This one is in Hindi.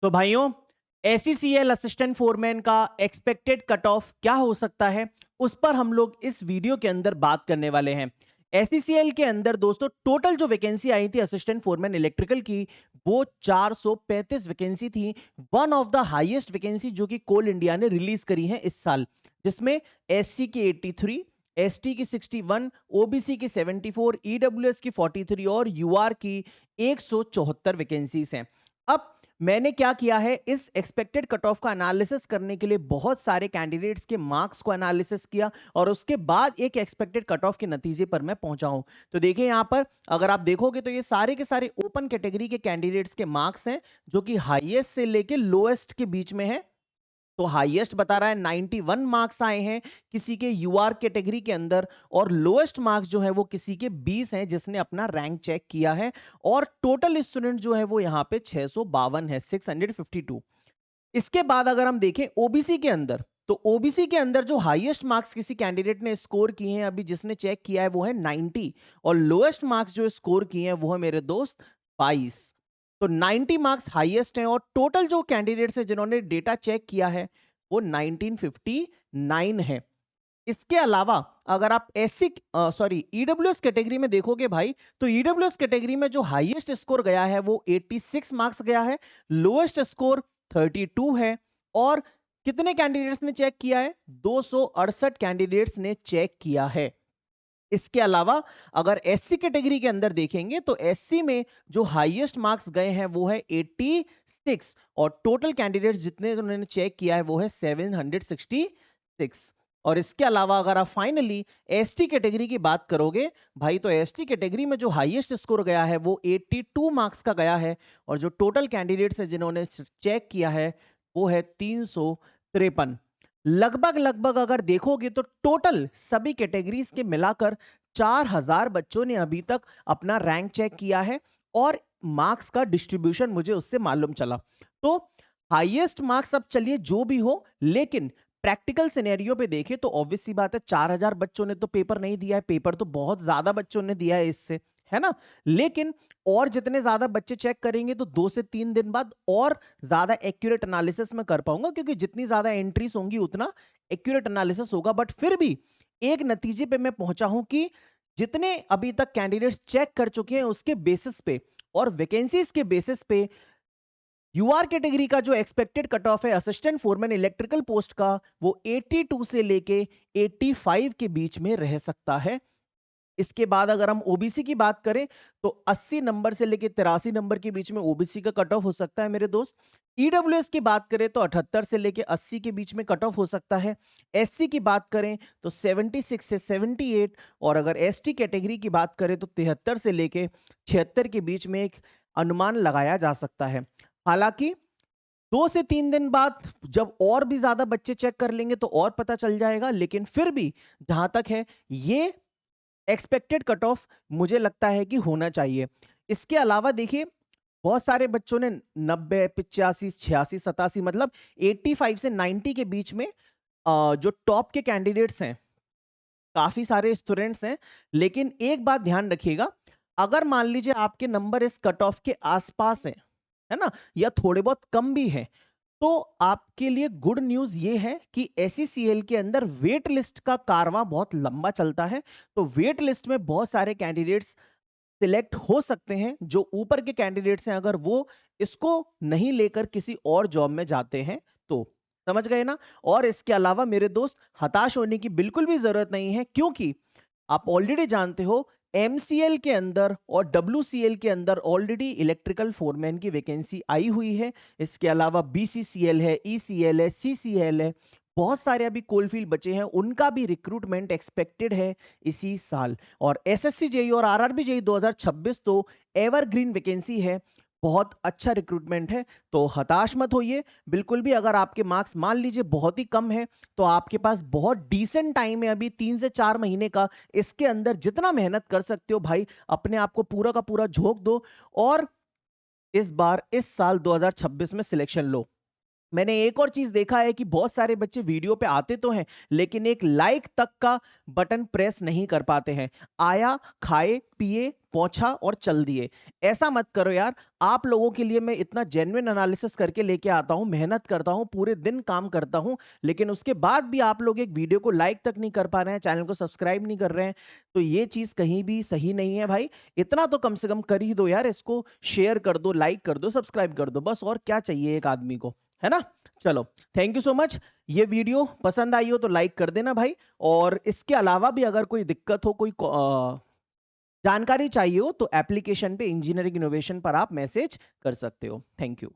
तो भाइयों, एसईसीएल असिस्टेंट फोरमैन का एक्सपेक्टेड कट ऑफ क्या हो सकता है, उस पर हम लोग इस वीडियो के अंदर बात करने वाले हैं। एसईसीएल के अंदर दोस्तों टोटल जो वैकेंसी आई थी असिस्टेंट फोरमैन इलेक्ट्रिकल की, वो 435 वैकेंसी थी। One of the highest vacancy जो कि कोल इंडिया ने रिलीज करी है इस साल, जिसमें एससी की 83, एसटी की 61, ओबीसी की 74, ईडब्ल्यूएस की 43 और यूआर की 174 वैकेंसीज हैं। अब मैंने क्या किया है, इस एक्सपेक्टेड कट ऑफ का एनालिसिस करने के लिए बहुत सारे कैंडिडेट्स के मार्क्स को एनालिसिस किया और उसके बाद एक एक्सपेक्टेड कट ऑफ के नतीजे पर मैं पहुंचा हूं। तो देखिए यहां पर अगर आप देखोगे तो ये सारे के सारे ओपन कैटेगरी के कैंडिडेट्स के मार्क्स हैं, जो कि हाईएस्ट से लेके लोएस्ट के बीच में है। तो हाईएस्ट बता रहा है 91 मार्क्स आए हैं किसी के यूआर कैटेगरी के अंदर, और लोएस्ट मार्क्स जो है वो किसी के 20 हैं जिसने अपना रैंक चेक किया है। और टोटल स्टूडेंट जो है वो यहाँ पे 652 है, 652। इसके बाद अगर हम देखें ओबीसी के अंदर, तो ओबीसी के अंदर जो हाईएस्ट मार्क्स किसी कैंडिडेट ने स्कोर किए हैं अभी जिसने चेक किया है वो है 90, और लोएस्ट मार्क्स जो स्कोर किए हैं वो है मेरे दोस्त 22। तो 90 मार्क्स हाईएस्ट हैं और टोटल जो कैंडिडेट्स हैं जिन्होंने डेटा चेक किया है वो 1959 है। इसके अलावा अगर आप एससी सॉरी ईडब्ल्यूएस कैटेगरी में देखोगे भाई, तो ईडब्ल्यूएस कैटेगरी में जो हाईएस्ट स्कोर गया है वो 86 मार्क्स गया है, लोएस्ट स्कोर 32 है। और कितने कैंडिडेट्स ने चेक किया है? 268 कैंडिडेट्स ने चेक किया है। इसके अलावा अगर एससी कैटेगरी के अंदर देखेंगे तो एससी में जो हाईएस्ट मार्क्स गए हैं वो है 86, और टोटल कैंडिडेट्स जितने उन्होंने चेक किया है वो है 766। और इसके अलावा अगर आप फाइनली एसटी कैटेगरी की बात करोगे भाई, तो एसटी कैटेगरी में जो हाईएस्ट स्कोर गया है वो 82 मार्क्स का गया है, और जो टोटल कैंडिडेट्स है जिन्होंने चेक किया है वो है 353। लगभग लगभग अगर देखोगे तो टोटल सभी कैटेगरीज के मिलाकर 4000 बच्चों ने अभी तक अपना रैंक चेक किया है, और मार्क्स का डिस्ट्रीब्यूशन मुझे उससे मालूम चला। तो हाईएस्ट मार्क्स अब चलिए जो भी हो, लेकिन प्रैक्टिकल सिनेरियो पे देखें तो ऑब्वियस सी बात है 4000 बच्चों ने तो पेपर नहीं दिया है, पेपर तो बहुत ज्यादा बच्चों ने दिया है इससे, है ना। लेकिन और जितने ज्यादा बच्चे चेक करेंगे तो 2 से 3 दिन बाद और ज्यादा एक्यूरेट एनालिसिस में कर पाऊंगा, क्योंकि जितनी ज्यादा एंट्रीज होंगी उतना एक्यूरेट एनालिसिस होगा। बट फिर भी एक नतीजे पे मैं पहुंचा हूं कि जितने अभी तक कैंडिडेट्स चेक कर चुके हैं उसके बेसिस पे और वैकेंसीज के बेसिस पे यूआर कैटेगरी का जो एक्सपेक्टेड कट ऑफ है असिस्टेंट फोरमैन इलेक्ट्रिकल पोस्ट का, वो 82 से लेके 85 के बीच में रह सकता है। इसके बाद अगर हम ओबीसी की बात करें तो 80 नंबर से लेके 83 नंबर के बीच में ओबीसी का कट ऑफ हो सकता है मेरे दोस्त। ईडब्ल्यूएस की बात करें तो 78 से लेके 80 के बीच में कट ऑफ हो सकता है। एससी की बात करें तो 76 से 78, और अगर एसटी कैटेगरी की बात करें तो 73 से लेके 76 के बीच में एक अनुमान लगाया जा सकता है। हालांकि 2 से 3 दिन बाद जब और भी ज्यादा बच्चे चेक कर लेंगे तो और पता चल जाएगा, लेकिन फिर भी जहां तक है ये एक्सपेक्टेड कट ऑफ मुझे लगता है कि होना चाहिए। इसके अलावा देखिए बहुत सारे बच्चों ने 90, 85, 86, 87 मतलब 85 से 90 के बीच में जो टॉप के कैंडिडेट्स हैं, काफी सारे स्टूडेंट्स हैं। लेकिन एक बात ध्यान रखिएगा, अगर मान लीजिए आपके नंबर इस कट ऑफ के आसपास है ना, या थोड़े बहुत कम भी है, तो आपके लिए गुड न्यूज ये है कि एसईसीएल के अंदर वेट लिस्ट का कारवां बहुत लंबा चलता है। तो वेट लिस्ट में बहुत सारे कैंडिडेट्स सिलेक्ट हो सकते हैं, जो ऊपर के कैंडिडेट्स हैं अगर वो इसको नहीं लेकर किसी और जॉब में जाते हैं तो। समझ गए ना। और इसके अलावा मेरे दोस्त हताश होने की बिल्कुल भी जरूरत नहीं है, क्योंकि आप ऑलरेडी जानते हो एमसीएल के अंदर और डब्ल्यूसीएल के अंदर ऑलरेडी इलेक्ट्रिकल फोरमैन की वैकेंसी आई हुई है। इसके अलावा बीसीसीएल है, ईसीएल है, सीसीएल है, बहुत सारे अभी कोलफील्ड बचे हैं, उनका भी रिक्रूटमेंट एक्सपेक्टेड है इसी साल। और एसएससी जेई और आरआरबी जेई 2026 तो एवरग्रीन वैकेंसी है, बहुत अच्छा रिक्रूटमेंट है। तो हताश मत होइए बिल्कुल भी। अगर आपके मार्क्स मान लीजिए बहुत ही कम है तो आपके पास बहुत डिसेंट टाइम है अभी 3 से 4 महीने का। इसके अंदर जितना मेहनत कर सकते हो भाई, अपने आप को पूरा का पूरा झोंक दो और इस बार इस साल 2026 में सिलेक्शन लो। मैंने एक और चीज देखा है कि बहुत सारे बच्चे वीडियो पे आते तो हैं लेकिन एक लाइक तक का बटन प्रेस नहीं कर पाते हैं। आया, खाए, पिए, पहुंचा और चल दिए। ऐसा मत करो यार। आप लोगों के लिए मैं इतना जेन्युइन एनालिसिस करके लेके आता हूं, मेहनत करता हूं, पूरे दिन काम करता हूं, लेकिन उसके बाद भी आप लोग एक वीडियो को लाइक तक नहीं कर पा रहे हैं, चैनल को सब्सक्राइब नहीं कर रहे हैं, तो ये चीज कहीं भी सही नहीं है भाई। इतना तो कम से कम कर ही दो यार, इसको शेयर कर दो, लाइक कर दो, सब्सक्राइब कर दो, बस और क्या चाहिए एक आदमी को, है ना। चलो, थैंक यू सो मच। ये वीडियो पसंद आई हो तो लाइक कर देना भाई। और इसके अलावा भी अगर कोई दिक्कत हो, कोई जानकारी चाहिए हो, तो एप्लीकेशन पे इंजीनियरिंग इनोवेशन पर आप मैसेज कर सकते हो। Thank you.